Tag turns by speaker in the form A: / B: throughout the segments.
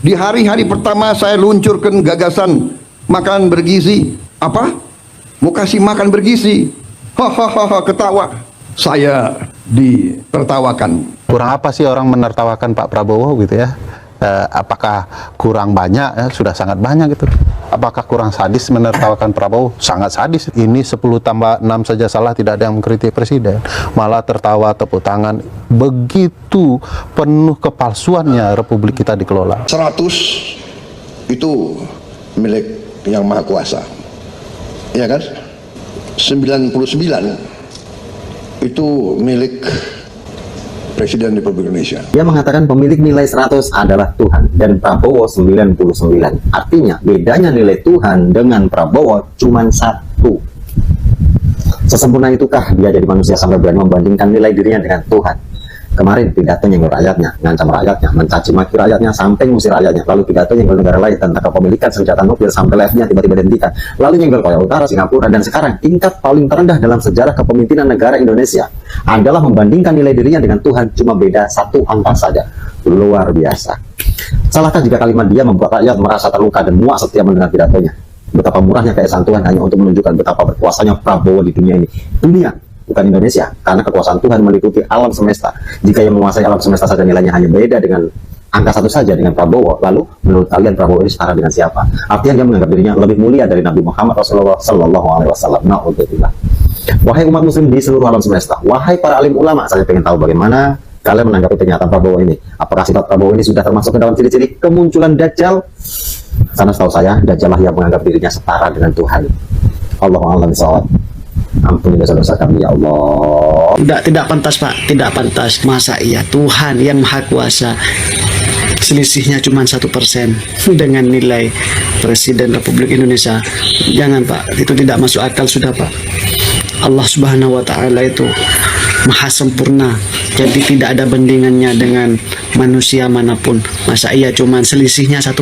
A: Di hari-hari pertama saya luncurkan gagasan makan bergizi. Apa? Mau kasih makan bergizi? Hahaha, ketawa. Saya ditertawakan.
B: Kurang apa sih orang menertawakan Pak Prabowo gitu ya? Apakah kurang banyak? Ya, sudah sangat banyak gitu. Apakah kurang sadis menertawakan Prabowo? Sangat sadis. Ini 10 tambah 6 saja salah, tidak ada yang mengkritik presiden. Malah tertawa, tepuk tangan. Begitu penuh kepalsuannya Republik kita dikelola.
C: 100 itu milik yang maha kuasa, ya kan? 99 itu milik Presiden Republik Indonesia.
D: Dia mengatakan pemilik nilai 100 adalah Tuhan dan Prabowo 99. Artinya bedanya nilai Tuhan dengan Prabowo cuma 1. Sesempurna itukah dia jadi manusia sampai berani membandingkan nilai dirinya dengan Tuhan? Kemarin pidato nyenggol rakyatnya, ngancam rakyatnya, mencaci maki rakyatnya, sampai ngusir rakyatnya. Lalu pidato nyenggol negara lain tentang kepemilikan senjata nuklir sampai live-nya tiba-tiba dihentikan. Lalu nyenggol Korea Utara, Singapura, dan sekarang tingkat paling terendah dalam sejarah kepemimpinan negara Indonesia adalah membandingkan nilai dirinya dengan Tuhan, cuma beda 1 angka saja. Luar biasa. Salahkah jika kalimat dia membuat rakyat merasa terluka dan muak setiap mendengar pidatonya? Betapa murahnya keesaan Tuhan hanya untuk menunjukkan betapa berkuasanya Prabowo di dunia ini. Dunia, bukan Indonesia, karena kekuasaan Tuhan meliputi alam semesta. Jika yang menguasai alam semesta saja nilainya hanya beda dengan angka 1 saja dengan Prabowo, lalu menurut kalian Prabowo ini setara dengan siapa? Artinya dia menganggap dirinya lebih mulia dari Nabi Muhammad Rasulullah Sallallahu Alaihi Wasallam. Na'udzubillah. Wahai umat muslim di seluruh alam semesta, wahai para alim ulama, saya ingin tahu bagaimana kalian menanggapi pernyataan Prabowo ini. Apakah sifat Prabowo ini sudah termasuk ke dalam ciri-ciri kemunculan Dajjal? Karena setahu saya, Dajjal lah yang menganggap dirinya setara dengan Tuhan. Allahu a'lam bishawab. Ampuni dosa-dosa kami ya Allah.
E: Tidak pantas Pak, tidak pantas. Masa iya Tuhan yang Maha Kuasa selisihnya cuma 1% dengan nilai Presiden Republik Indonesia? Jangan Pak, itu tidak masuk akal sudah Pak. Allah Subhanahu wa Ta'ala itu Maha sempurna, jadi tidak ada bandingannya dengan manusia manapun. Masa iya cuma selisihnya 1%?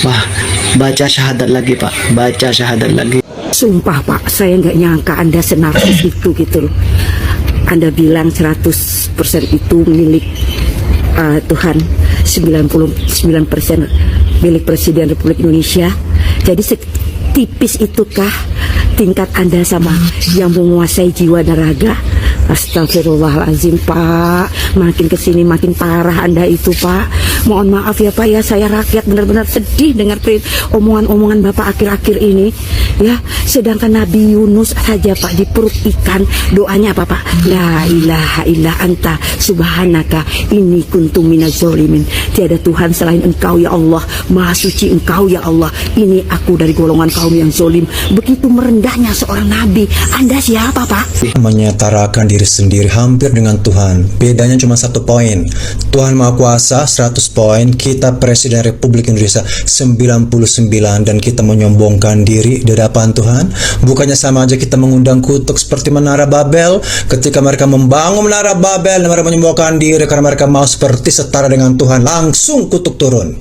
E: Wah, baca syahadat lagi Pak, baca syahadat lagi.
F: Sumpah Pak, saya nggak nyangka Anda senarsis itu gitu loh. Anda bilang 100% itu milik Tuhan, 99% milik Presiden Republik Indonesia. Jadi setipis itukah tingkat Anda sama yang menguasai jiwa dan raga? Astagfirullahaladzim Pak, makin kesini makin parah Anda itu Pak. Mohon maaf ya Pak ya, saya rakyat benar-benar sedih dengar omongan-omongan Bapak akhir-akhir ini ya. Sedangkan Nabi Yunus saja Pak di perut ikan, doanya apa Pak? La ilaha illa anta subhanaka inni kuntu minaz zalimin. Tiada Tuhan selain Engkau ya Allah, Maha suci Engkau ya Allah, ini aku dari golongan kaum yang zalim. Begitu merendahnya seorang nabi. Anda siapa Pak?
G: Menyetarakan diri sendiri hampir dengan Tuhan. Bedanya cuma 1 poin. Tuhan Maha Kuasa 100 poin, kita Presiden Republik Indonesia 99, dan kita menyombongkan diri di hadapan Tuhan. Bukannya sama aja kita mengundang kutuk seperti Menara Babel. Ketika mereka membangun Menara Babel dan mereka menyombongkan diri karena mereka mau seperti setara dengan Tuhan, langsung kutuk turun.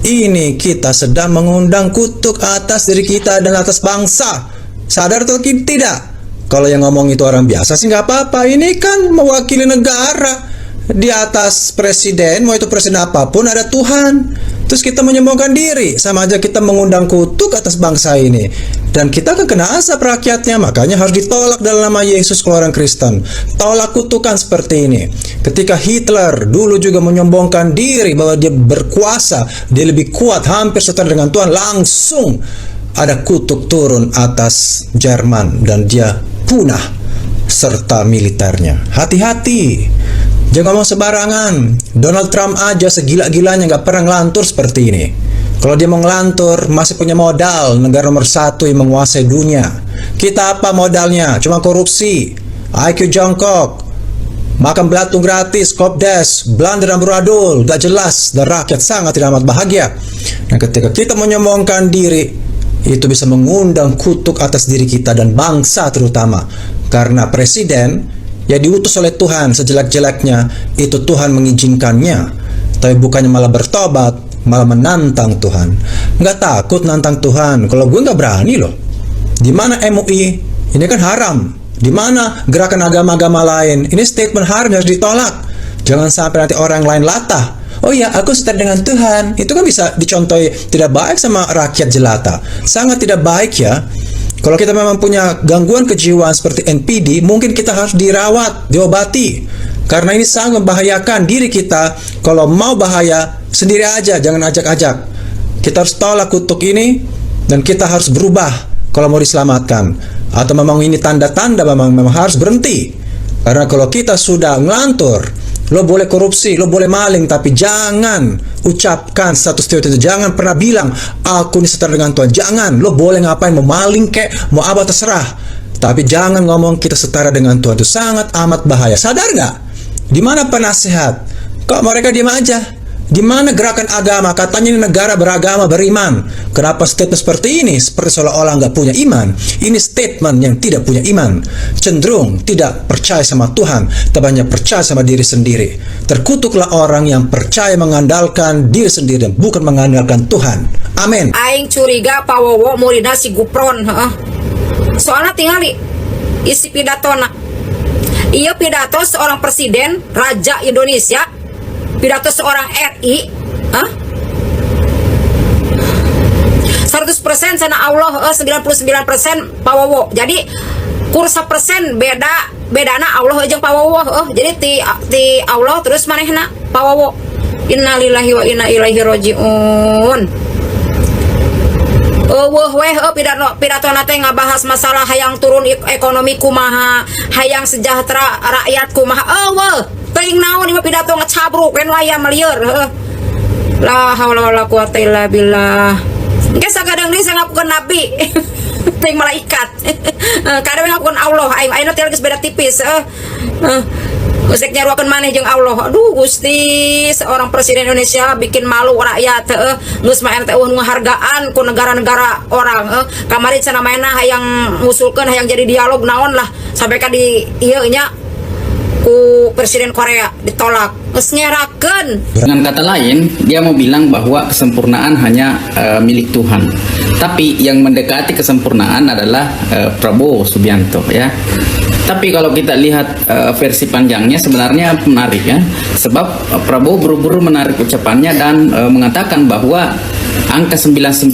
G: Ini kita sedang mengundang kutuk atas diri kita dan atas bangsa. Sadar atau tidak? Kalau yang ngomong itu orang biasa sih nggak apa-apa. Ini kan mewakili negara. Di atas presiden, mau itu presiden apapun, ada Tuhan. Terus kita menyombongkan diri, sama aja kita mengundang kutuk atas bangsa ini. Dan kita akan kena azab rakyatnya. Makanya harus ditolak dalam nama Yesus kalau orang Kristen. Tolak kutukan seperti ini. Ketika Hitler dulu juga menyombongkan diri bahwa dia berkuasa, dia lebih kuat, hampir setara dengan Tuhan, langsung ada kutuk turun atas Jerman dan dia punah serta militernya. Hati-hati, jangan ngomong sembarangan. Donald Trump aja segila-gilanya nggak pernah ngelantur seperti ini. Kalau dia mau ngelantur, masih punya modal, negara nomor 1 yang menguasai dunia. Kita apa modalnya? Cuma korupsi, IQ jongkok, makan belatung gratis, kopdes, blunder dan beradul, gak jelas, dan rakyat sangat tidak amat bahagia. Nah, ketika kita menyombongkan diri, itu bisa mengundang kutuk atas diri kita dan bangsa terutama. Karena presiden ya diutus oleh Tuhan sejelek-jeleknya, itu Tuhan mengizinkannya. Tapi bukannya malah bertobat, malah menantang Tuhan. Nggak takut nantang Tuhan. Kalau gue nggak berani loh. Di mana MUI? Ini kan haram. Di mana gerakan agama-agama lain? Ini statement haram, harus ditolak. Jangan sampai nanti orang lain latah oh ya aku setara dengan Tuhan, itu kan bisa dicontohi tidak baik sama rakyat jelata, sangat tidak baik ya. Kalau kita memang punya gangguan kejiwaan seperti NPD, mungkin kita harus dirawat, diobati, karena ini sangat membahayakan diri kita. Kalau mau bahaya, sendiri aja, jangan ajak-ajak. Kita harus tolak kutuk ini, dan kita harus berubah kalau mau diselamatkan. Atau memang ini tanda-tanda memang harus berhenti. Karena kalau kita sudah ngelantur, lo boleh korupsi, lo boleh maling, tapi jangan ucapkan status teori itu. Jangan pernah bilang, aku ini setara dengan Tuhan. Jangan, lo boleh ngapain, mau maling kek, mau apa terserah. Tapi jangan ngomong kita setara dengan Tuhan. Itu sangat amat bahaya. Sadar nggak? Di mana penasehat? Kok mereka diam aja? Di mana gerakan agama? Katanya ini negara beragama, beriman. Kenapa statement seperti ini? Seperti seolah-olah nggak punya iman. Ini statement yang tidak punya iman. Cenderung tidak percaya sama Tuhan, tapi hanya percaya sama diri sendiri. Terkutuklah orang yang percaya mengandalkan diri sendiri dan bukan mengandalkan Tuhan. Amin.
H: Aing curiga Pak Wowo muridna si Gupron. Soalnya tinggal isi pidatona. Iya pidato seorang presiden, Raja Indonesia, pidato seorang RI, 100% sana Allah, 99% Pak Wowo. Jadi kursa persen bedana Allah jeung Pak Wowo. Jadi ti Allah terus manehna Pak Wowo. Innalillahi wa inna ilaihi rajiun. Pidato nate ngabahas masalah hayang turun ekonomi kumaha, hayang sejahtera rakyat kumaha. Teuing naon ieu pidato ngecabruk ren waya malieur. La haula wala quwata illa billah. Engke sagadang deui ngapukeun nabi. Teuing malaikat. Kadang ngapukeun Allah, ayeuna teh geus beda tipis. Usek nyaruakeun maneh jeung Allah. Aduh Gusti, seorang presiden Indonesia bikin malu rakyat. Geus mah teh nghargaan ku negara-negara orang. Kamari cenah maena hayang ngusulkeun hayang jadi dialog naon lah sampai ka di ieu nya ku presiden Korea ditolak. Geus nyerakeun.
I: Dengan kata lain, dia mau bilang bahwa kesempurnaan hanya milik Tuhan. Tapi yang mendekati kesempurnaan adalah Prabowo Subianto ya. Tapi kalau kita lihat versi panjangnya sebenarnya menarik ya. Sebab Prabowo buru-buru menarik ucapannya dan mengatakan bahwa angka 99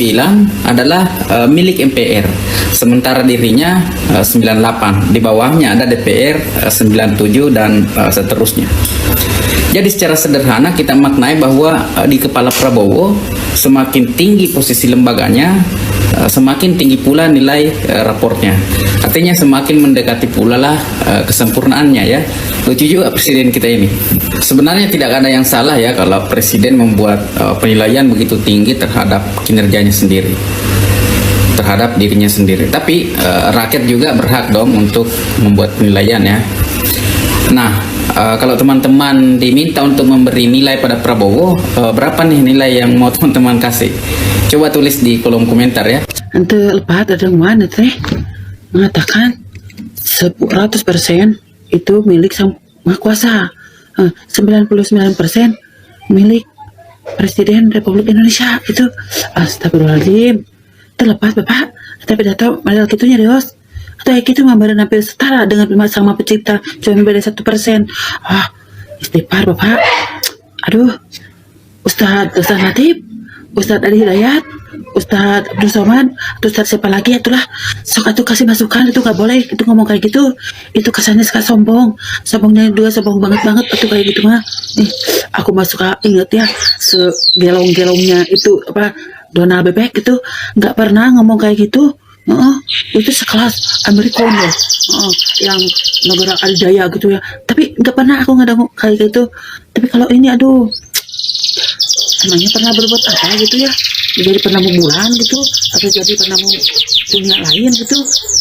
I: adalah milik MPR. Sementara dirinya 98. Di bawahnya ada DPR 97 dan seterusnya. Jadi secara sederhana kita maknai bahwa di kepala Prabowo semakin tinggi posisi lembaganya, semakin tinggi pula nilai raportnya. Artinya semakin mendekati pula lah kesempurnaannya ya. Lucu juga presiden kita ini. Sebenarnya tidak ada yang salah ya kalau presiden membuat penilaian begitu tinggi terhadap kinerjanya sendiri, terhadap dirinya sendiri. Tapi rakyat juga berhak dong untuk membuat penilaian ya. Nah, kalau teman-teman diminta untuk memberi nilai pada Prabowo, berapa nih nilai yang mau teman-teman kasih? Coba tulis di kolom komentar ya.
J: Ente lepas ada mana teh mengatakan 100% itu milik Sang Maha Kuasa, 99% milik Presiden Republik Indonesia. Itu astagfirullahaladzim. Terlepas Bapak, tapi datang modal gitunya Dios. Atau kayak gitu memberi hampir setara dengan Sang Maha Pencipta, cuma beda 1%. Istighfar Bapak. Aduh, Ustadz Latif, Ustadz Ali Hidayat, Ustadz Abdul Somad, Ustadz siapa lagi itulah, sok atuh kasih masukan. Itu gak boleh, itu ngomong kayak gitu, itu kesannya suka sombong, sombongnya dua, sombong banget atuh kayak gitu mah. Aku mah suka inget ya, segelong-gelongnya itu apa, Donald Bebek itu nggak pernah ngomong kayak gitu. Itu sekelas Amerika yang negara adidaya gitu ya, tapi nggak pernah aku ngedang kayak gitu. Tapi kalau ini aduh, emangnya pernah berbuat apa gitu ya, jadi pernah bulan gitu, atau jadi pernah punya lain gitu,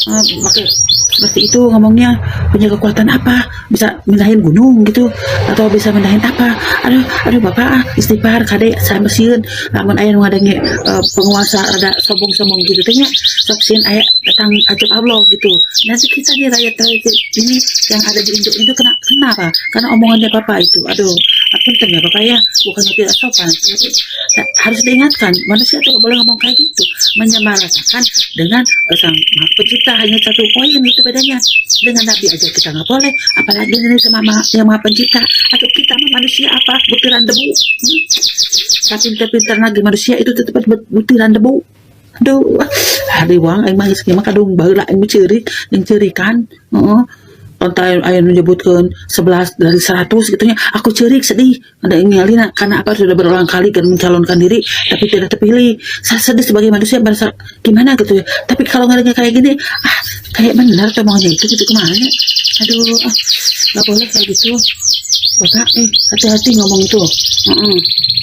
J: pakai seperti itu ngomongnya, punya kekuatan apa, bisa mindahin gunung gitu, atau bisa mindahin apa. Aduh Bapak, istighfar kade saya bersihin, namun ayah ngadangi penguasa ada sombong-sombong gitu tanya, sok sieun ayah datang ajab Allah gitu. Nanti kita di rakyat ini yang ada di Indo itu kenapa? Karena omongannya Bapak itu, aduh, punten ya Bapak ya, bukannya tidak sopan, harus diingatkan, manusia tuh boleh ngomong kayak gitu, menyamaratakan dengan Sang Maha Pencipta, hanya satu poin itu bedanya. Dengan Nabi aja kita nggak boleh, apalagi ini sama Yang Maha Pencipta. Atau kita manusia apa butiran debu. Pintar-pintar lagi manusia itu tetap butiran debu. Aduh, hari wang aing mah geus kadung baheula aing menceri, yang cerikan. Heeh. Kontai aing menyebutkan 11 dari 100 gitunya. Aku cerik sedih. Ada yang ngalina karena apa sudah berulang kali kan mencalonkan diri tapi tidak terpilih. Saya sedih sebagai manusia merasa gimana gitu ya. Tapi kalau nggak kayak gini, kayak benar tuh maunya itu gitu kemana? Aduh, nggak boleh kayak gitu. Bapak, hati-hati ngomong itu.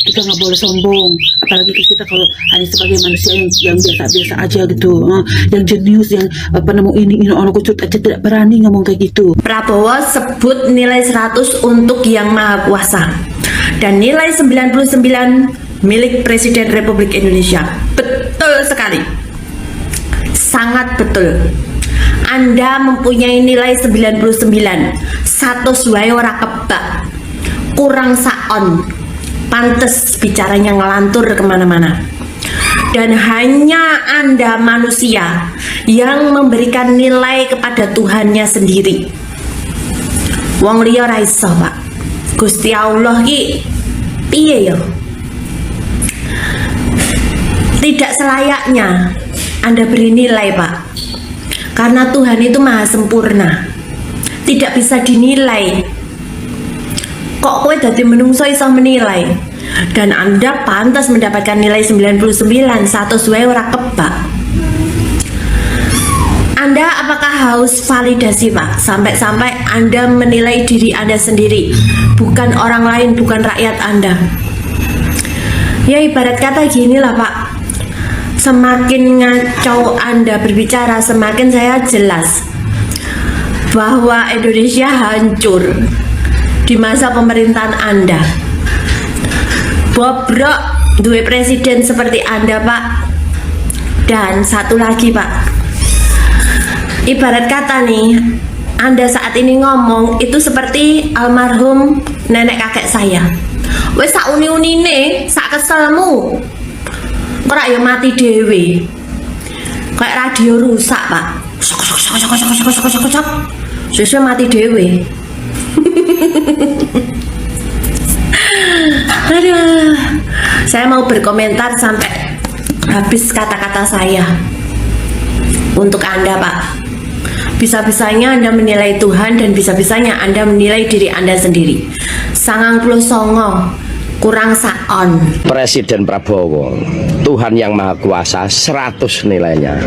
J: Kita nggak boleh sombong, apalagi kita kalau hanya sebagai manusia yang biasa-biasa aja gitu, yang jenius, yang penemu ini orang kucut aja tidak berani ngomong kayak gitu.
K: Prabowo sebut nilai 100 untuk Yang Maha Kuasa dan nilai 99 milik Presiden Republik Indonesia. Betul sekali, sangat betul. Anda mempunyai nilai 99, 100 wae ora kebak, kurang saon, pantes bicaranya ngelantur kemana-mana. Dan hanya Anda manusia yang memberikan nilai kepada Tuhannya sendiri. Wong liya ora iso, Pak. Gusti Allah ki piye ya? Tidak selayaknya Anda beri nilai, Pak. Karena Tuhan itu maha sempurna, tidak bisa dinilai. Kok kowe dadi menungso iso menilai? Dan Anda pantas mendapatkan nilai 99, 100 wae ora kebak. Anda apakah haus validasi, Pak? Sampai-sampai Anda menilai diri Anda sendiri, bukan orang lain, bukan rakyat Anda. Ya ibarat kata gini lah, Pak. Semakin ngaco Anda berbicara, semakin saya jelas bahwa Indonesia hancur di masa pemerintahan Anda. Bobrok duwe presiden seperti Anda, Pak. Dan satu lagi, Pak, ibarat kata nih, Anda saat ini ngomong itu seperti almarhum nenek kakek saya. Wes sak uni-unine, sak keselmu, kok ya mati dewe, kayak radio rusak, Pak. Sesuai mati dewe. Aduh, saya mau berkomentar sampai habis kata-kata saya untuk Anda, Pak. Bisa-bisanya Anda menilai Tuhan dan bisa-bisanya Anda menilai diri Anda sendiri. 99 kurang saon.
L: Presiden Prabowo, Tuhan yang Maha Kuasa 100 nilainya.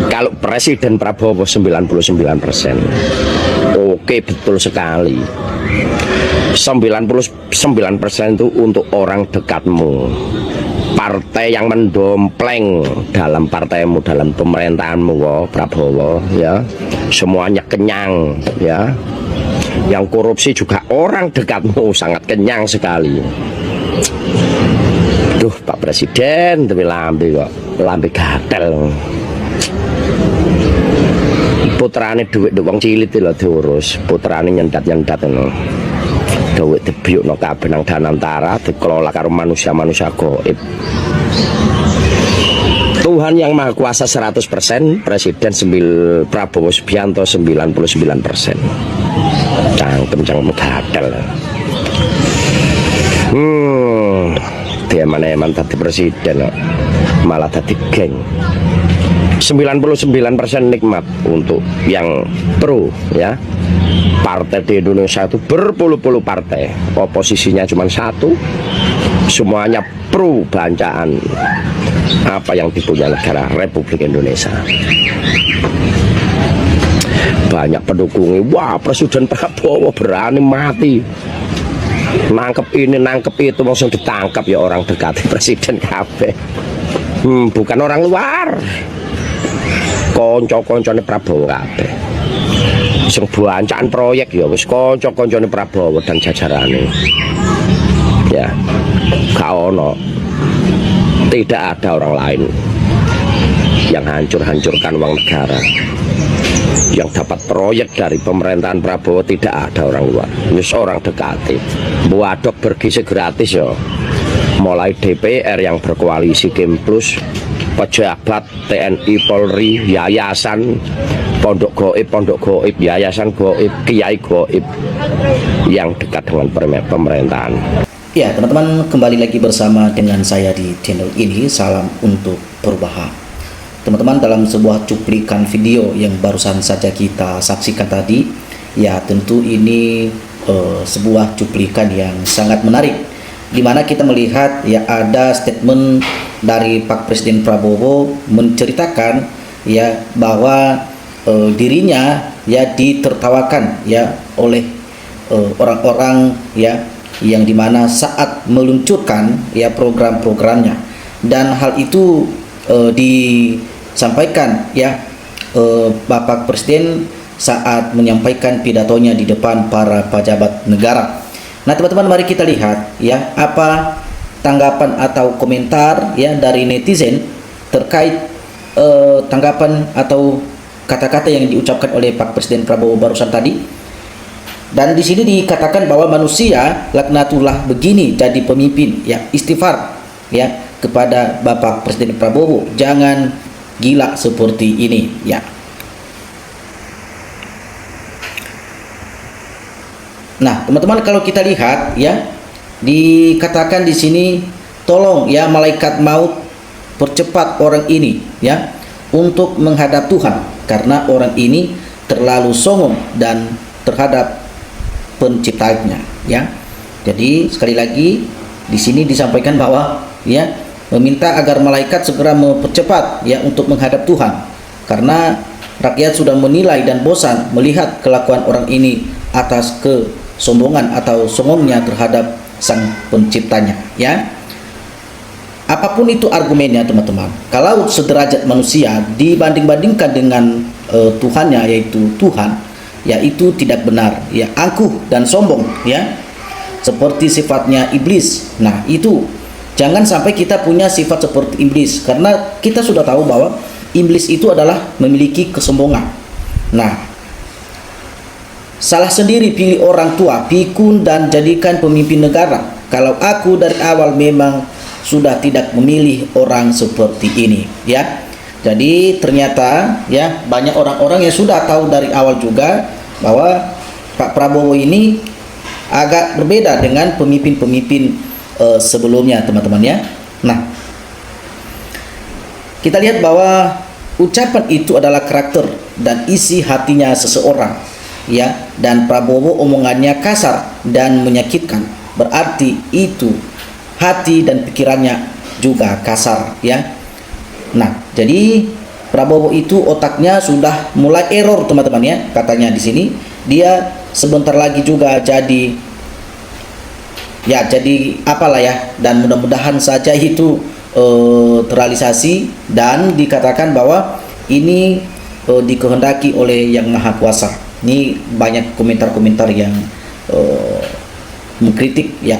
L: Kalau Presiden Prabowo 99%. Oke, betul sekali. 99% itu untuk orang dekatmu. Partai yang mendompleng dalam partaimu, dalam pemerintahanmu, Prabowo, ya. Semuanya kenyang, ya. Yang korupsi juga orang dekatmu, sangat kenyang sekali. Duh, Pak Presiden, tapi lambe kok, lambe gatel. Putrane duit wong cilik lho diurus, putrane nyendat-nyendat ngono. Duit dibiukno kabeh nang Danantara, dikelola karo manusia-manusia gaib. Tuhan yang Maha Kuasa 100%, Presiden Prabowo Subianto 99%. Cangkem gatel. Dia mana emang tadi presiden, malah tadi geng. 99% nikmat untuk yang pro, ya. Partai di Indonesia itu berpuluh-puluh partai, oposisinya cuma satu, semuanya pro bancaan apa yang dipunya negara Republik Indonesia. Banyak pendukungnya, wah Presiden Prabowo berani mati, nangkep ini nangkep itu, langsung ditangkap ya orang dekat Presiden KB. Bukan orang luar, konco-koncone Prabowo kabeh. Sing bancaan proyek ya wis konco-koncone Prabowo dan jajarane. Ya, gak ono. Tidak ada orang lain yang hancur-hancurkan uang negara. Yang dapat proyek dari pemerintahan Prabowo tidak ada orang luar. Wis orang dekati. Buadok bergizi gratis ya. Mulai DPR yang berkoalisi Kemplus, pejabat TNI, Polri, yayasan, pondok goib, yayasan goib, kiai goib yang dekat dengan pemerintahan.
M: Ya, teman-teman, kembali lagi bersama dengan saya di channel ini. Salam untuk perubahan. Teman-teman, dalam sebuah cuplikan video yang barusan saja kita saksikan tadi, ya tentu ini sebuah cuplikan yang sangat menarik, di mana kita melihat ya ada statement dari Pak Presiden Prabowo menceritakan ya bahwa dirinya ya ditertawakan ya oleh orang-orang ya yang dimana saat meluncurkan ya program-programnya, dan hal itu disampaikan ya Bapak Presiden saat menyampaikan pidatonya di depan para pejabat negara. Nah, teman-teman, mari kita lihat ya apa tanggapan atau komentar ya dari netizen terkait tanggapan atau kata-kata yang diucapkan oleh Pak Presiden Prabowo barusan tadi. Dan di sini dikatakan bahwa manusia laknatullah begini jadi pemimpin, ya istighfar ya kepada Bapak Presiden Prabowo, jangan gila seperti ini ya. Nah, teman-teman, kalau kita lihat ya dikatakan di sini, tolong ya malaikat maut percepat orang ini ya untuk menghadap Tuhan, karena orang ini terlalu songong dan terhadap penciptanya ya. Jadi sekali lagi di sini disampaikan bahwa ya meminta agar malaikat segera mempercepat ya untuk menghadap Tuhan, karena rakyat sudah menilai dan bosan melihat kelakuan orang ini atas kesombongan atau songongnya terhadap sang penciptanya ya. Apapun itu argumennya, teman-teman, kalau sederajat manusia dibanding-bandingkan dengan Tuhannya, yaitu Tuhan, ya itu tidak benar ya, angkuh dan sombong ya, seperti sifatnya iblis. Nah, itu jangan sampai kita punya sifat seperti iblis, karena kita sudah tahu bahwa iblis itu adalah memiliki kesombongan. Nah, salah sendiri pilih orang tua, pikun dan jadikan pemimpin negara. Kalau aku dari awal memang sudah tidak memilih orang seperti ini ya. Jadi ternyata ya banyak orang-orang yang sudah tahu dari awal juga bahwa Pak Prabowo ini agak berbeda dengan pemimpin-pemimpin sebelumnya, teman-teman ya. Nah, kita lihat bahwa ucapan itu adalah karakter dan isi hatinya seseorang ya, dan Prabowo omongannya kasar dan menyakitkan, berarti itu hati dan pikirannya juga kasar ya. Nah, jadi Prabowo itu otaknya sudah mulai error, teman-teman ya. Katanya di sini dia sebentar lagi juga jadi apalah ya, dan mudah-mudahan saja itu terrealisasi dan dikatakan bahwa ini dikehendaki oleh Yang Maha Kuasa. Ini banyak komentar-komentar yang mengkritik ya.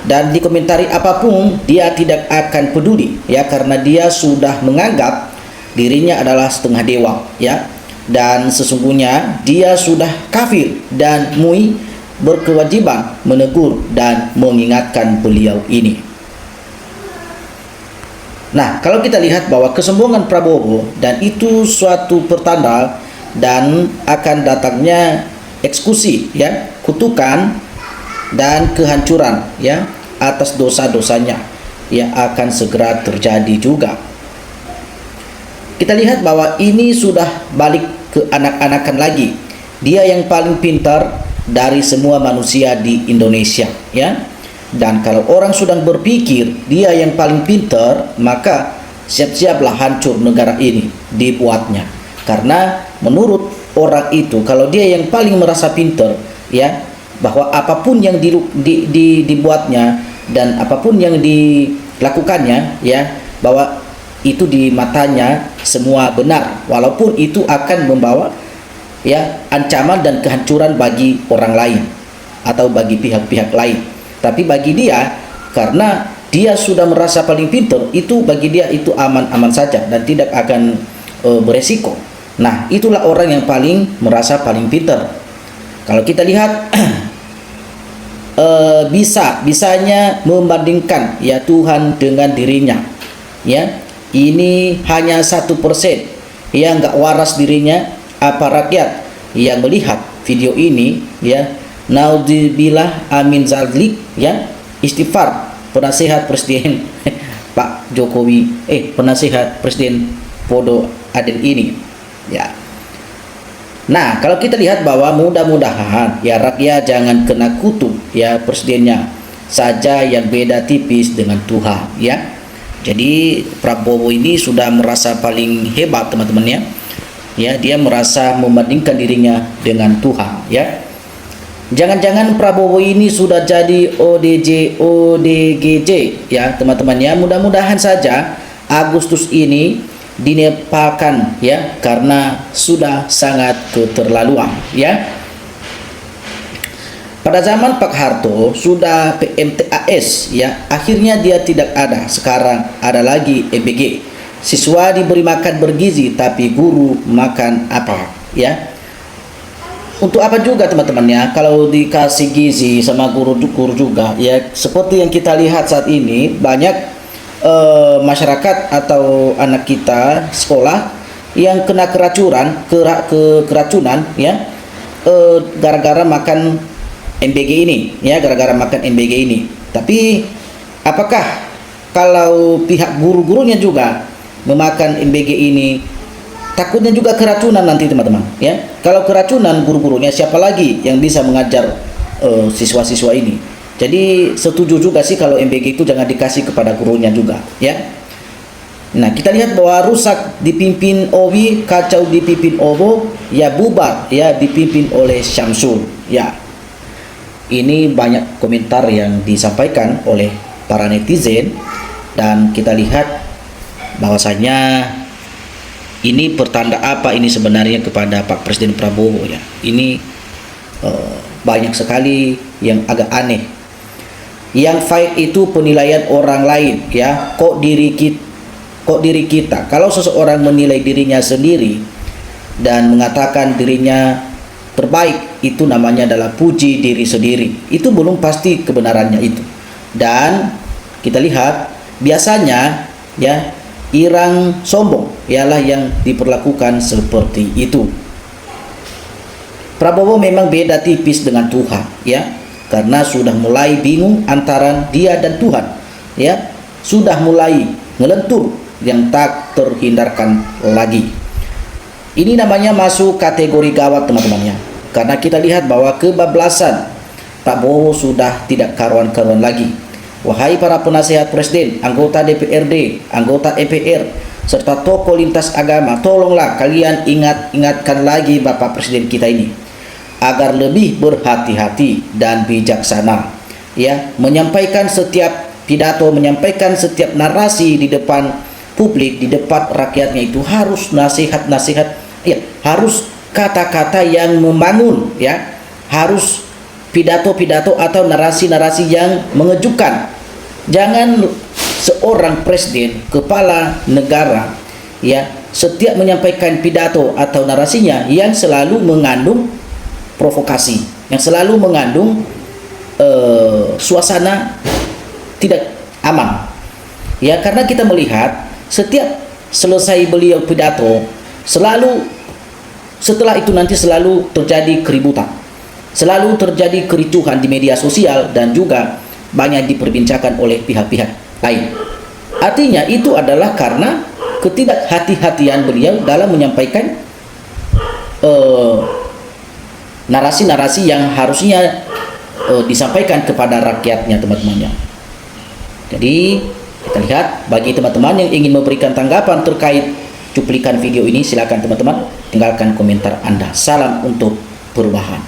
M: Dan dikomentari apapun dia tidak akan peduli ya, karena dia sudah menganggap dirinya adalah setengah dewa ya, dan sesungguhnya dia sudah kafir, dan MUI berkewajiban menegur dan mengingatkan beliau ini. Nah, kalau kita lihat bahwa kesombongan Prabowo dan itu suatu pertanda dan akan datangnya eksekusi ya, kutukan dan kehancuran ya atas dosa-dosanya ya akan segera terjadi juga. Kita lihat bahwa ini sudah balik ke anak-anakan lagi. Dia yang paling pintar dari semua manusia di Indonesia ya. Dan kalau orang sudah berpikir dia yang paling pintar, maka siap-siaplah hancur negara ini dibuatnya. Karena menurut orang itu, kalau dia yang paling merasa pintar ya, bahwa apapun yang dibuatnya dan apapun yang dilakukannya ya, bahwa itu di matanya semua benar, walaupun itu akan membawa ya ancaman dan kehancuran bagi orang lain atau bagi pihak-pihak lain. Tapi bagi dia, karena dia sudah merasa paling pintar, itu bagi dia itu aman-aman saja dan tidak akan beresiko. Nah, itulah orang yang paling merasa paling pintar. Kalau kita lihat bisanya membandingkan ya Tuhan dengan dirinya ya. Ini hanya 1% yang nggak waras dirinya. Apa rakyat yang melihat video ini ya, naudzubillah amin zalik ya, istighfar penasihat Presiden Pak Jokowi, penasihat Presiden Podo Adil ini, ya. Nah, kalau kita lihat bahwa mudah-mudahan ya rakyat jangan kena kutuk ya presidennya saja yang beda tipis dengan Tuhan, ya. Jadi Prabowo ini sudah merasa paling hebat teman-teman ya. Ya, dia merasa membandingkan dirinya dengan Tuhan, ya. Jangan-jangan Prabowo ini sudah jadi ODGJ ya teman-teman ya. Mudah-mudahan saja Agustus ini dinepalkan ya, karena sudah sangat keterlaluan ya. Pada zaman Pak Harto sudah PMTAS ya, akhirnya dia tidak ada. Sekarang ada lagi MBG. Siswa diberi makan bergizi tapi guru makan apa ya? Untuk apa juga teman-teman ya kalau dikasih gizi sama guru juga ya, seperti yang kita lihat saat ini banyak masyarakat atau anak kita sekolah yang kena keracunan ya gara-gara makan MBG ini ya, gara-gara makan MBG ini. Tapi apakah kalau pihak guru-gurunya juga memakan MBG ini, takutnya juga keracunan nanti teman-teman ya. Kalau keracunan guru-gurunya, siapa lagi yang bisa mengajar siswa-siswa ini? Jadi setuju juga sih kalau MBG itu jangan dikasih kepada gurunya juga ya. Nah, kita lihat bahwa rusak dipimpin Owi, kacau dipimpin Obo, ya bubar ya dipimpin oleh Syamsul ya. Ini banyak komentar yang disampaikan oleh para netizen, dan kita lihat bahwasanya ini pertanda apa ini sebenarnya kepada Pak Presiden Prabowo ya. Ini banyak sekali yang agak aneh. Yang baik itu penilaian orang lain ya, kok diri kita. Kalau seseorang menilai dirinya sendiri dan mengatakan dirinya terbaik, itu namanya adalah puji diri sendiri. Itu belum pasti kebenarannya itu. Dan kita lihat biasanya ya irang sombong ialah yang diperlakukan seperti itu. Prabowo memang beda tipis dengan Tuhan ya, karena sudah mulai bingung antara dia dan Tuhan ya, sudah mulai ngelentur yang tak terhindarkan lagi. Ini namanya masuk kategori gawat teman-teman ya, karena kita lihat bahwa kebablasan Prabowo sudah tidak karuan-karuan lagi. Wahai para penasihat presiden, anggota DPRD, anggota MPR, serta tokoh lintas agama, tolonglah kalian ingatkan lagi Bapak Presiden kita ini agar lebih berhati-hati dan bijaksana ya, menyampaikan setiap pidato, menyampaikan setiap narasi di depan publik, di depan rakyatnya itu harus nasihat-nasihat ya, harus kata-kata yang membangun ya, harus pidato-pidato atau narasi-narasi yang mengejutkan. Jangan seorang presiden, kepala negara ya, setiap menyampaikan pidato atau narasinya yang selalu mengandung provokasi, yang selalu mengandung suasana tidak aman ya, karena kita melihat setiap selesai beliau pidato selalu setelah itu nanti selalu terjadi keributan, selalu terjadi kericuhan di media sosial dan juga banyak diperbincangkan oleh pihak-pihak lain. Artinya itu adalah karena ketidakhati-hatian beliau dalam menyampaikan narasi-narasi yang harusnya disampaikan kepada rakyatnya teman-temannya. Jadi kita lihat, bagi teman-teman yang ingin memberikan tanggapan terkait cuplikan video ini, silakan teman-teman tinggalkan komentar Anda. Salam untuk perubahan.